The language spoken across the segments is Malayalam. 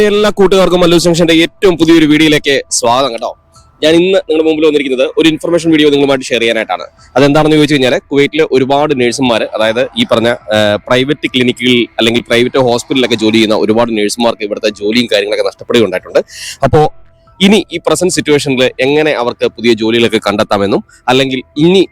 എല്ലാ കൂട്ടുകാർക്കും മല്ലു ജംഗ്ഷന്റെ ഏറ്റവും പുതിയൊരു വീഡിയോയിലേക്ക് സ്വാഗതം കേട്ടോ. ഞാൻ ഇന്ന് നിങ്ങളുടെ മുമ്പിൽ വന്നിരിക്കുന്നത് ഒരു ഇൻഫർമേഷൻ വീഡിയോ നിങ്ങളുമായിട്ട് ഷെയർ ചെയ്യാനായിട്ടാണ്. അതെന്താണെന്ന് ചോദിച്ചു കഴിഞ്ഞാൽ കുവൈറ്റിലെ ഒരുപാട് നഴ്സുമാർ, അതായത് ഈ പറഞ്ഞ പ്രൈവറ്റ് ക്ലിനിക്കുകളിൽ അല്ലെങ്കിൽ പ്രൈവറ്റ് ഹോസ്പിറ്റലിലൊക്കെ ജോലി ചെയ്യുന്ന ഒരുപാട് നഴ്സുമാർക്ക് ഇവിടുത്തെ ജോലിയും കാര്യങ്ങളൊക്കെ നഷ്ടപ്പെടുകയുണ്ടായിട്ടുണ്ട്. അപ്പോൾ ഇനി ഈ പ്രസന്റ് സിറ്റുവേഷനിൽ എങ്ങനെ അവർക്ക് പുതിയ ജോലികളൊക്കെ കണ്ടെത്താമെന്നും അല്ലെങ്കിൽ ഇനി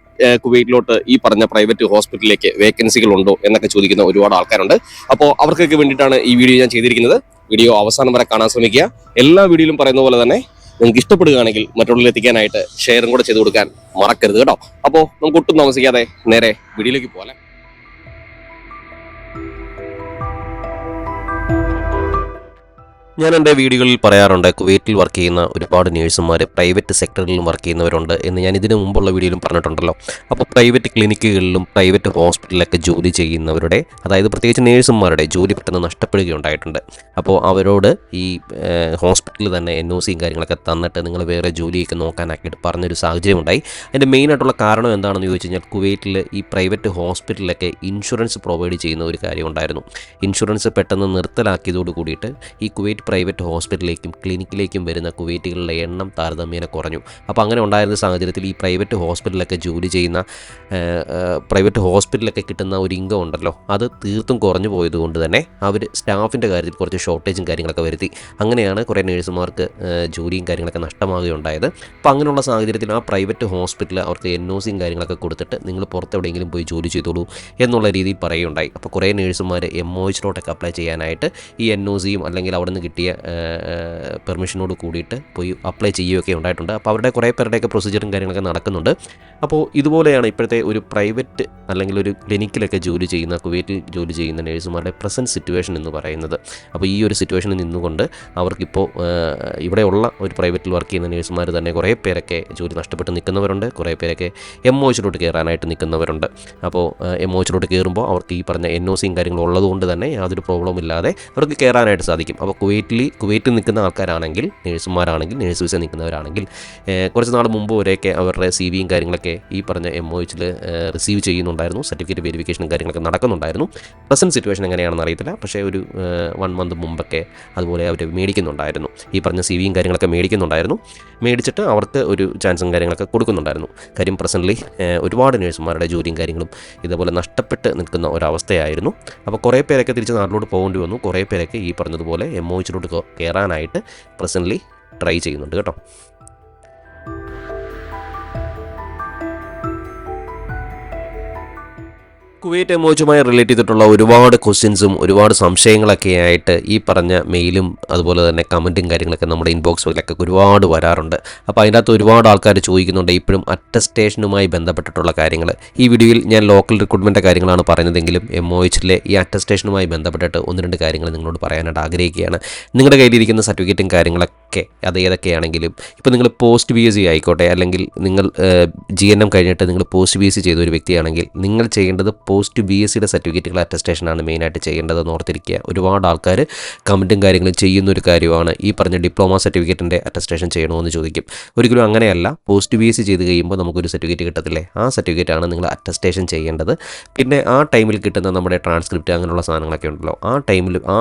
കുവൈറ്റിലോട്ട് ഈ പറഞ്ഞ പ്രൈവറ്റ് ഹോസ്പിറ്റലിലേക്ക് വേക്കൻസികൾ ഉണ്ടോ എന്നൊക്കെ ചോദിക്കുന്ന ഒരുപാട് ആൾക്കാരുണ്ട്. അപ്പോൾ അവർക്കൊക്കെ വേണ്ടിയിട്ടാണ് ഈ വീഡിയോ ഞാൻ ചെയ്തിരിക്കുന്നത്. വീഡിയോ അവസാനം വരെ കാണാൻ ശ്രമിക്കുക. എല്ലാ വീഡിയോയിലും പറയുന്ന പോലെ തന്നെ നിങ്ങൾക്ക് ഇഷ്ടപ്പെടുകയാണെങ്കിൽ മറ്റുള്ളവരിൽ എത്തിക്കാനായിട്ട് ഷെയറും കൂടെ ചെയ്ത് കൊടുക്കാൻ മറക്കരുത് കേട്ടോ. അപ്പോൾ നമുക്ക് ഒട്ടും താമസിക്കാതെ നേരെ വീഡിയോയിലേക്ക് പോകാം. ഞാൻ എൻ്റെ വീഡിയോകളിൽ പറയാറുണ്ട്, കുവൈറ്റിൽ വർക്ക് ചെയ്യുന്ന ഒരുപാട് നേഴ്സുമാർ പ്രൈവറ്റ് സെക്ടറിലും വർക്ക് ചെയ്യുന്നവരുണ്ട് എന്ന് ഞാൻ ഇതിനു മുമ്പുള്ള വീഡിയോയിലും പറഞ്ഞിട്ടുണ്ടല്ലോ. അപ്പോൾ പ്രൈവറ്റ് ക്ലിനിക്കുകളിലും പ്രൈവറ്റ് ഹോസ്പിറ്റലിലൊക്കെ ജോലി ചെയ്യുന്നവരുടെ, അതായത് പ്രത്യേകിച്ച് നേഴ്സുമാരുടെ ജോലി പെട്ടെന്ന് നഷ്ടപ്പെടുകയുണ്ടായിട്ടുണ്ട്. അപ്പോൾ അവരോട് ഈ ഹോസ്പിറ്റലിൽ തന്നെ NOCയും കാര്യങ്ങളൊക്കെ തന്നിട്ട് നിങ്ങൾ വേറെ ജോലിയൊക്കെ നോക്കാനാക്കിയിട്ട് പറഞ്ഞൊരു സാഹചര്യം ഉണ്ടായി. അതിൻ്റെ മെയിനായിട്ടുള്ള കാരണം എന്താണെന്ന് ചോദിച്ചു കഴിഞ്ഞാൽ കുവൈറ്റിൽ ഈ പ്രൈവറ്റ് ഹോസ്പിറ്റലിലൊക്കെ ഇൻഷുറൻസ് പ്രൊവൈഡ് ചെയ്യുന്ന ഒരു കാര്യം ഉണ്ടായിരുന്നു. ഇൻഷുറൻസ് പെട്ടെന്ന് നിർത്തലാക്കിയതോട് കൂടിയിട്ട് ഈ കുവൈറ്റ് പ്രൈവറ്റ് ഹോസ്പിറ്റലിലേക്കും ക്ലിനിക്കിലേക്കും വരുന്ന കുവൈറ്റുകളുടെ എണ്ണം താരതമ്യേന കുറഞ്ഞു. അപ്പോൾ അങ്ങനെ ഉണ്ടായിരുന്ന സാഹചര്യത്തിൽ ഈ പ്രൈവറ്റ് ഹോസ്പിറ്റലിലൊക്കെ ജോലി ചെയ്യുന്ന പ്രൈവറ്റ് ഹോസ്പിറ്റലിലൊക്കെ കിട്ടുന്ന ഒരു ഇൻകം ഉണ്ടല്ലോ, അത് തീർത്തും കുറഞ്ഞു പോയതുകൊണ്ട് തന്നെ അവർ സ്റ്റാഫിൻ്റെ കാര്യത്തിൽ കുറച്ച് ഷോർട്ടേജും കാര്യങ്ങളൊക്കെ വരുത്തി. അങ്ങനെയാണ് കുറേ നേഴ്സുമാർക്ക് ജോലിയും കാര്യങ്ങളൊക്കെ നഷ്ടമാകുകയുണ്ടായത്. അപ്പോൾ അങ്ങനെയുള്ള സാഹചര്യത്തിൽ ആ പ്രൈവറ്റ് ഹോസ്പിറ്റൽ അവർക്ക് NOCയും കാര്യങ്ങളൊക്കെ കൊടുത്തിട്ട് നിങ്ങൾ പുറത്തെവിടെയെങ്കിലും പോയി ജോലി ചെയ്തോളൂ എന്നുള്ള രീതിയിൽ പറയുകയുണ്ടായി. അപ്പോൾ കുറേ നേഴ്സുമാർ MOHലോട്ടൊക്കെ അപ്ലൈ ചെയ്യാനായിട്ട് ഈ NOCയും അല്ലെങ്കിൽ അവിടെ നിന്ന് കിട്ടിയ പെർമിഷനോട് കൂടിയിട്ട് പോയി അപ്ലൈ ചെയ്യുകയൊക്കെ ഉണ്ടായിട്ടുണ്ട്. അപ്പോൾ അവരുടെ കുറേ പേരുടെയൊക്കെ പ്രൊസീജിയറും കാര്യങ്ങളൊക്കെ നടക്കുന്നുണ്ട്. അപ്പോൾ ഇതുപോലെയാണ് ഇപ്പോഴത്തെ ഒരു പ്രൈവറ്റ് അല്ലെങ്കിൽ ഒരു ക്ലിനിക്കിലൊക്കെ ജോലി ചെയ്യുന്ന, കുവൈറ്റിൽ ജോലി ചെയ്യുന്ന നേഴ്സുമാരുടെ പ്രസൻറ്റ് സിറ്റുവേഷൻ എന്ന് പറയുന്നത്. അപ്പോൾ ഈ ഒരു സിറ്റുവേഷനിൽ നിന്നുകൊണ്ട് അവർക്കിപ്പോൾ ഇവിടെയുള്ള ഒരു പ്രൈവറ്റിൽ വർക്ക് ചെയ്യുന്ന നേഴ്സുമാർ തന്നെ കുറേ പേരൊക്കെ ജോലി നഷ്ടപ്പെട്ട് നിൽക്കുന്നവരുണ്ട്. കുറേ പേരൊക്കെ MOHലോട്ട് കയറാനായിട്ട് നിൽക്കുന്നവരുണ്ട്. അപ്പോൾ MOHലോട്ട് കയറുമ്പോൾ അവർക്ക് ഈ പറഞ്ഞ NOCയും കാര്യങ്ങളും ഉള്ളതുകൊണ്ട് തന്നെ യാതൊരു പ്രോബ്ലം ഇല്ലാതെ അവർക്ക് കയറാനായിട്ട് സാധിക്കും. അപ്പോൾ കുവൈറ്റിൽ നിൽക്കുന്ന ആൾക്കാരാണെങ്കിൽ, നേഴ്സുമാരാണെങ്കിൽ, നേഴ്സ് വിസ നിൽക്കുന്നവരാണെങ്കിൽ കുറച്ച് നാൾ മുമ്പ് വരെയൊക്കെ അവരുടെ CVയും കാര്യങ്ങളൊക്കെ ഈ പറഞ്ഞ MOHൽ റിസീവ് ചെയ്യുന്നുണ്ടായിരുന്നു. സർട്ടിഫിക്കറ്റ് വെരിഫിക്കേഷനും കാര്യങ്ങളൊക്കെ നടക്കുന്നുണ്ടായിരുന്നു. പ്രസൻറ്റ് സിറ്റുവേഷൻ എങ്ങനെയാണെന്ന് അറിയത്തില്ല. പക്ഷേ ഒരു 1 മന്ത് മുമ്പൊക്കെ അതുപോലെ അവർ മേടിക്കുന്നുണ്ടായിരുന്നു. ഈ പറഞ്ഞ CVയും കാര്യങ്ങളൊക്കെ മേടിക്കുന്നുണ്ടായിരുന്നു. മേടിച്ചിട്ട് അവർക്ക് ഒരു ചാൻസും കാര്യങ്ങളൊക്കെ കൊടുക്കുന്നുണ്ടായിരുന്നു. കാര്യം പ്രസൻ്റ്ലി ഒരുപാട് നേഴ്സുമാരുടെ ജോലിയും കാര്യങ്ങളും ഇതുപോലെ നഷ്ടപ്പെട്ട് നിൽക്കുന്ന ഒരവസ്ഥയായിരുന്നു. അപ്പോൾ കുറേ പേരൊക്കെ തിരിച്ച് നാട്ടിലോട്ട് പോകേണ്ടി വന്നു. കുറേ പേരൊക്കെ ഈ പറഞ്ഞതുപോലെ MOHലോട്ട് കയറാനായിട്ട് പ്രസൻ്റ്ലി ട്രൈ ചെയ്യുന്നുണ്ട് കേട്ടോ. കുവൈറ്റ് MOHുമായി റിലേറ്റ് ചെയ്തിട്ടുള്ള ഒരുപാട് ക്വസ്റ്റ്യൻസും ഒരുപാട് സംശയങ്ങളൊക്കെ ആയിട്ട് ഈ പറഞ്ഞ മെയിലും അതുപോലെ തന്നെ കമൻറ്റും കാര്യങ്ങളൊക്കെ നമ്മുടെ ഇൻബോക്സിലൊക്കെ ഒരുപാട് വരാറുണ്ട്. അപ്പോൾ അതിൻ്റെ അകത്ത് ഒരുപാട് ആൾക്കാർ ചോദിക്കുന്നുണ്ട് ഇപ്പോഴും അറ്റസ്റ്റേഷനുമായി ബന്ധപ്പെട്ടിട്ടുള്ള കാര്യങ്ങൾ. ഈ വീഡിയോയിൽ ഞാൻ ലോക്കൽ റിക്രൂട്ട്മെൻറ്റ് കാര്യങ്ങളാണ് പറയുന്നതെങ്കിലും MOHലെ ഈ അറ്റസ്റ്റേഷനുമായി ബന്ധപ്പെട്ടിട്ട് 1-2 കാര്യങ്ങൾ നിങ്ങളോട് പറയാനായിട്ട് ആഗ്രഹിക്കുകയാണ്. നിങ്ങളുടെ കയ്യിലിരിക്കുന്ന സർട്ടിഫിക്കറ്റും കാര്യങ്ങളൊക്കെ അത് ഏതൊക്കെയാണെങ്കിലും, ഇപ്പോൾ നിങ്ങൾ പോസ്റ്റ് BSc ആയിക്കോട്ടെ, അല്ലെങ്കിൽ നിങ്ങൾ GNM കഴിഞ്ഞിട്ട് നിങ്ങൾ പോസ്റ്റ് BSc ചെയ്ത ഒരു വ്യക്തിയാണെങ്കിൽ നിങ്ങൾ ചെയ്യേണ്ടത് പോസ്റ്റ് BScയുടെ സർട്ടിഫിക്കറ്റുകൾ അറ്റസ്റ്റേഷനാണ് മെയിനായിട്ട് ചെയ്യേണ്ടതെന്ന് ഓർത്തിരിക്കുക. ഒരുപാട് ആൾക്കാർ കമൻറ്റും കാര്യങ്ങളും ചെയ്യുന്നൊരു കാര്യമാണ് ഈ പറഞ്ഞ ഡിപ്ലോമ സർട്ടിഫിക്കറ്റിൻ്റെ അറ്റസ്റ്റേഷൻ ചെയ്യണമെന്ന് ചോദിക്കും. ഒരിക്കലും അങ്ങനെയല്ല. പോസ്റ്റ് BSc ചെയ്ത് കഴിയുമ്പോൾ നമുക്കൊരു സർട്ടിഫിക്കറ്റ് കിട്ടത്തില്ലേ, ആ സർട്ടിഫിക്കറ്റാണ് നിങ്ങൾ അറ്റസ്റ്റേഷൻ ചെയ്യേണ്ടത്. പിന്നെ ആ ടൈമിൽ കിട്ടുന്ന നമ്മുടെ ട്രാൻസ്ക്രിപ്റ്റ് അങ്ങനെയുള്ള സാധനങ്ങളൊക്കെ ഉണ്ടല്ലോ, ആ ടൈമിൽ ആ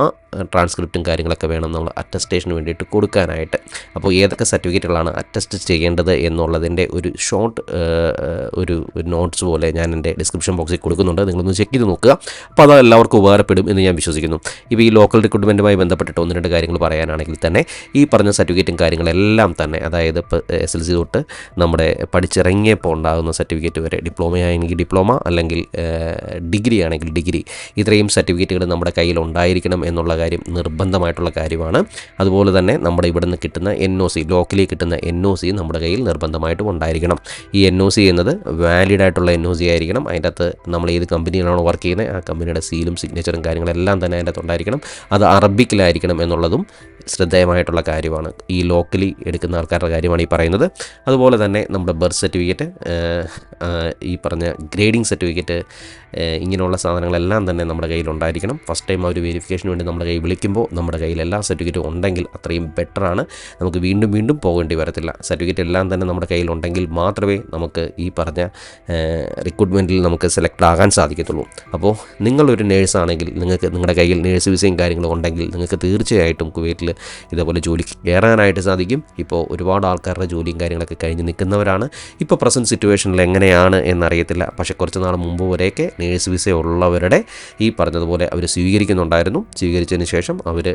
ട്രാൻസ്ക്രിപ്റ്റും കാര്യങ്ങളൊക്കെ വേണം നമ്മൾ അറ്റസ്റ്റേഷന് വേണ്ടിയിട്ട് കൊടുക്കാനായിട്ട്. അപ്പോൾ ഏതൊക്കെ സർട്ടിഫിക്കറ്റുകളാണ് അറ്റസ്റ്റ് ചെയ്യേണ്ടത് എന്നുള്ളതിൻ്റെ ഒരു ഷോർട്ട് ഒരു നോട്ട്സ് പോലെ ഞാൻ എൻ്റെ ഡിസ്ക്രിപ്ഷൻ ബോക്സിൽ കൊടുക്കുന്നുണ്ട്. നിങ്ങളൊന്ന് ചെക്ക് ചെയ്ത് നോക്കുക. അപ്പോൾ അത് എല്ലാവർക്കും ഉപകാരപ്പെടും എന്ന് ഞാൻ വിശ്വസിക്കുന്നു. ഇപ്പോൾ ഈ ലോക്കൽ റിക്രൂട്ട്മെൻറ്റുമായി ബന്ധപ്പെട്ടിട്ട് 1-2 കാര്യങ്ങൾ പറയാനാണെങ്കിൽ തന്നെ ഈ പറഞ്ഞ സർട്ടിഫിക്കറ്റും കാര്യങ്ങളെല്ലാം തന്നെ, അതായത് ഇപ്പോൾ SLC തൊട്ട് നമ്മുടെ പഠിച്ചിറങ്ങിയപ്പോൾ ഉണ്ടാകുന്ന സർട്ടിഫിക്കറ്റ് വരെ, ഡിപ്ലോമ ആണെങ്കിൽ ഡിപ്ലോമ, അല്ലെങ്കിൽ ഡിഗ്രി ആണെങ്കിൽ ഡിഗ്രി, ഇത്രയും സർട്ടിഫിക്കറ്റുകൾ നമ്മുടെ കയ്യിൽ ഉണ്ടായിരിക്കണം എന്നുള്ള കാര്യം നിർബന്ധമായിട്ടുള്ള കാര്യമാണ്. അതുപോലെ തന്നെ നമ്മുടെ ഇവിടെ നിന്ന് കിട്ടുന്ന NOC, ലോക്കലി കിട്ടുന്ന NOC നമ്മുടെ കയ്യിൽ നിർബന്ധമായിട്ടും ഉണ്ടായിരിക്കണം. ഈ NOC എന്നത് വാലിഡ് ആയിട്ടുള്ള NOC ആയിരിക്കണം. അതിൻ്റെ അകത്ത് നമ്മൾ ഏത് കമ്പനിയിലാണോ വർക്ക് ചെയ്യുന്നത് ആ കമ്പനിയുടെ സീലും സിഗ്നേച്ചറും കാര്യങ്ങളെല്ലാം തന്നെ അതിൻ്റെ അകത്ത് ഉണ്ടായിരിക്കണം. അത് അറബിക്കിലായിരിക്കണം എന്നുള്ളതും ശ്രദ്ധേയമായിട്ടുള്ള കാര്യമാണ്. ഈ ലോക്കലി എടുക്കുന്ന ആൾക്കാരുടെ കാര്യമാണ് ഈ പറയുന്നത്. അതുപോലെ തന്നെ നമ്മുടെ ബർത്ത് സർട്ടിഫിക്കറ്റ്, ഈ പറഞ്ഞ ഗ്രേഡിംഗ് സർട്ടിഫിക്കറ്റ്, ഇങ്ങനെയുള്ള സാധനങ്ങളെല്ലാം തന്നെ നമ്മുടെ കയ്യിലുണ്ടായിരിക്കണം. ഫസ്റ്റ് ടൈം ആ ഒരു വെരിഫിക്കേഷന് വേണ്ടി നമ്മുടെ കയ്യിൽ വിളിക്കുമ്പോൾ നമ്മുടെ കയ്യിൽ എല്ലാ സർട്ടിഫിക്കറ്റും ഉണ്ടെങ്കിൽ അത്രയും ബെറ്ററാണ്. നമുക്ക് വീണ്ടും വീണ്ടും പോകേണ്ടി വരത്തില്ല. സർട്ടിഫിക്കറ്റ് എല്ലാം തന്നെ നമ്മുടെ കയ്യിലുണ്ടെങ്കിൽ മാത്രമേ നമുക്ക് ഈ പറഞ്ഞ റിക്രൂട്ട്മെൻറ്റിൽ നമുക്ക് സെലക്ട് ആകാൻ സാധിക്കത്തുള്ളൂ. അപ്പോൾ നിങ്ങളൊരു നേഴ്സാണെങ്കിൽ, നിങ്ങൾക്ക് നിങ്ങളുടെ കയ്യിൽ നേഴ്സ് വിസയും കാര്യങ്ങളും ഉണ്ടെങ്കിൽ നിങ്ങൾക്ക് തീർച്ചയായിട്ടും കുവൈറ്റിൽ ഇതേപോലെ ജോലിക്ക് കയറാനായിട്ട് സാധിക്കും. ഇപ്പോൾ ഒരുപാട് ആൾക്കാരുടെ ജോലിയും കാര്യങ്ങളൊക്കെ കഴിഞ്ഞ് നിൽക്കുന്നവരാണ്. ഇപ്പോൾ പ്രസൻറ്റ് സിറ്റുവേഷനിൽ എങ്ങനെയാണ് എന്നറിയത്തില്ല. പക്ഷേ കുറച്ച് നാൾ മുമ്പ് വരെയൊക്കെ നേഴ്സ് വിസ ഉള്ളവരുടെ ഈ പറഞ്ഞതുപോലെ അവർ സ്വീകരിക്കുന്നുണ്ടായിരുന്നു. സ്വീകരിച്ചതിന് ശേഷം അവർ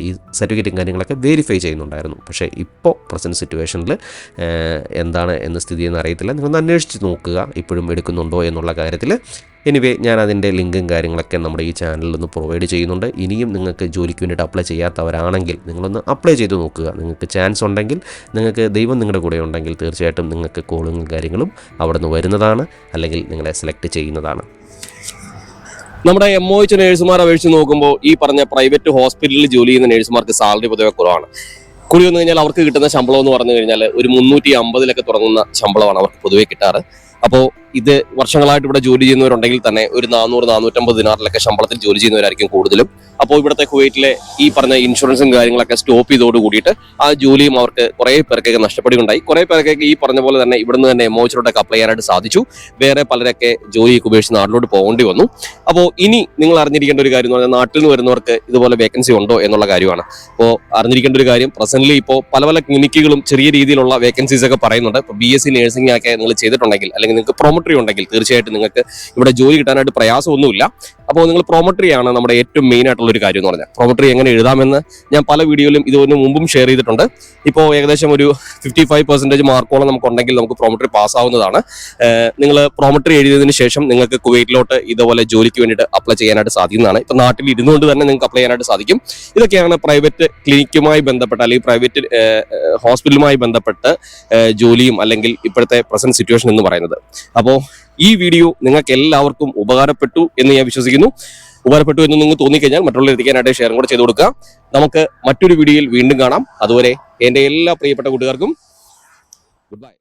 ഈ സർട്ടിഫിക്കറ്റും കാര്യങ്ങളൊക്കെ വെരിഫൈ ചെയ്യുന്നുണ്ടായിരുന്നു. പക്ഷേ ഇപ്പോൾ പ്രസൻറ്റ് സിറ്റുവേഷനിൽ എന്താണ് എന്ന സ്ഥിതി എന്ന് അറിയത്തില്ല. നിങ്ങളൊന്ന് അന്വേഷിച്ച് നോക്കുക ഇപ്പോഴും എടുക്കുന്നുണ്ടോ എന്നുള്ള കാര്യത്തിൽ. എനിവേ ഞാൻ അതിൻ്റെ ലിങ്കും കാര്യങ്ങളൊക്കെ നമ്മുടെ ഈ ചാനലിൽ ഒന്ന് പ്രൊവൈഡ് ചെയ്യുന്നുണ്ട്. ഇനിയും നിങ്ങൾക്ക് ജോലിക്ക് വേണ്ടിയിട്ട് അപ്ലൈ ചെയ്യാത്തവരാണെങ്കിൽ നിങ്ങളൊന്ന് അപ്ലൈ ചെയ്ത് നോക്കുക. നിങ്ങൾക്ക് ചാൻസ് ഉണ്ടെങ്കിൽ, നിങ്ങൾക്ക് ദൈവം നിങ്ങളുടെ കൂടെ ഉണ്ടെങ്കിൽ തീർച്ചയായിട്ടും നിങ്ങൾക്ക് കോളും കാര്യങ്ങളും അവിടെ നിന്ന് വരുന്നതാണ്, അല്ലെങ്കിൽ നിങ്ങളെ സെലക്ട് ചെയ്യുന്നതാണ്. നമ്മുടെ MOH നേഴ്സുമാർ അപേക്ഷിച്ച് നോക്കുമ്പോൾ ഈ പറഞ്ഞ പ്രൈവറ്റ് ഹോസ്പിറ്റലിൽ ജോലി ചെയ്യുന്ന നേഴ്സുമാർക്ക് സാലറി പൊതുവെ കുറവാണ്. കൂടി വന്നു കഴിഞ്ഞാൽ അവർക്ക് കിട്ടുന്ന ശമ്പളം എന്ന് പറഞ്ഞു കഴിഞ്ഞാൽ ഒരു 350 തുടങ്ങുന്ന ശമ്പളമാണ് അവർക്ക് പൊതുവെ കിട്ടാറ്. അപ്പോൾ ഇത് വർഷങ്ങളായിട്ട് ഇവിടെ ജോലി ചെയ്യുന്നവരുണ്ടെങ്കിൽ തന്നെ ഒരു 400-450 ദിനാറിലൊക്കെ ശമ്പളത്തിൽ ജോലി ചെയ്യുന്നവരായിരിക്കും കൂടുതലും. അപ്പോൾ ഇവിടുത്തെ കുവൈറ്റിലെ ഈ പറഞ്ഞ ഇൻഷുറൻസും കാര്യങ്ങളൊക്കെ സ്റ്റോപ്പ് ചെയ്തോട് കൂടിയിട്ട് ആ ജോലിയും അവർക്ക് കുറേ പേർക്കൊക്കെ നഷ്ടപ്പെടുകയുണ്ടായി. കുറേ പേർക്കൊക്കെ ഈ പറഞ്ഞ പോലെ തന്നെ ഇവിടുന്ന് തന്നെ MOHലോട്ടൊക്കെ അപ്ലൈ ചെയ്യാനായിട്ട് സാധിച്ചു. വേറെ പലരൊക്കെ ജോലിയൊക്കെ ഉപേക്ഷിച്ച് നാട്ടിലോട്ട് പോകേണ്ടി വന്നു. അപ്പോൾ ഇനി നിങ്ങൾ അറിഞ്ഞിരിക്കേണ്ട ഒരു കാര്യം എന്ന് പറഞ്ഞാൽ നാട്ടിൽ നിന്ന് വരുന്നവർക്ക് ഇതുപോലെ വേക്കൻസി ഉണ്ടോ എന്നുള്ള കാര്യമാണ്. അപ്പോൾ അറിഞ്ഞിരിക്കേണ്ട ഒരു കാര്യം, പ്രസന്റ്ലി ഇപ്പോൾ പല ക്ലിനിക്കുകളും ചെറിയ രീതിയിലുള്ള വേക്കൻസീസ് ഒക്കെ പറയുന്നുണ്ട്. ഇപ്പോൾ BSc നഴ്സിംഗ് ഒക്കെ നിങ്ങൾ ചെയ്തിട്ടുണ്ടെങ്കിൽ, അല്ലെങ്കിൽ നിങ്ങൾക്ക് പ്രൊമോട്ടറി ഉണ്ടെങ്കിൽ തീർച്ചയായിട്ടും നിങ്ങൾക്ക് ഇവിടെ ജോലി കിട്ടാനായിട്ട് പ്രയാസമൊന്നുമില്ല. അപ്പോൾ നിങ്ങൾ പ്രൊമോട്ടറി ആണ് നമ്മുടെ ഏറ്റവും മെയിൻ ആയിട്ടുള്ള ഒരു കാര്യം എന്ന് പറഞ്ഞാൽ. പ്രൊമോട്ടറി എങ്ങനെ എഴുതാമെന്ന് ഞാൻ പല വീഡിയോയിലും ഇതിന് മുമ്പും ഷെയർ ചെയ്തിട്ടുണ്ട്. ഇപ്പോൾ ഏകദേശം ഒരു 55% മാർക്കോളം നമുക്കുണ്ടെങ്കിൽ നമുക്ക് പ്രൊമോട്ടറി പാസ്സാവുന്നതാണ്. നിങ്ങൾ പ്രൊമോട്ടറി എഴുതിയതിന് ശേഷം നിങ്ങൾക്ക് കുവൈറ്റിലോട്ട് ഇതുപോലെ ജോലിക്ക് വേണ്ടിയിട്ട് അപ്ലൈ ചെയ്യാനായിട്ട് സാധിക്കുന്നതാണ്. ഇപ്പോൾ നാട്ടിൽ ഇരുന്നുകൊണ്ട് തന്നെ നിങ്ങൾക്ക് അപ്ലൈ ചെയ്യാനായിട്ട് സാധിക്കും. ഇതൊക്കെയാണ് പ്രൈവറ്റ് ക്ലിനിക്കുമായി ബന്ധപ്പെട്ട അല്ലെങ്കിൽ പ്രൈവറ്റ് ഹോസ്പിറ്റലുമായി ബന്ധപ്പെട്ട് ജോലിയും അല്ലെങ്കിൽ ഇപ്പോഴത്തെ പ്രസന്റ് സിറ്റുവേഷൻ എന്ന് പറയുന്നത്. അപ്പോൾ ഈ വീഡിയോ നിങ്ങൾക്ക് എല്ലാവർക്കും ഉപകാരപ്പെട്ടു എന്ന് ഞാൻ വിശ്വസിക്കുന്നു. ഉപകാരപ്പെട്ടു എന്ന് നിങ്ങൾക്ക് തോന്നിക്കഴിഞ്ഞാൽ മറ്റുള്ളവർ എത്തിക്കാനായിട്ട് ഷെയറും കൂടെ ചെയ്ത് കൊടുക്കുക. നമുക്ക് മറ്റൊരു വീഡിയോയിൽ വീണ്ടും കാണാം. അതുവരെ എൻ്റെ എല്ലാ പ്രിയപ്പെട്ട കൂട്ടുകാർക്കും ഗുഡ് ബൈ.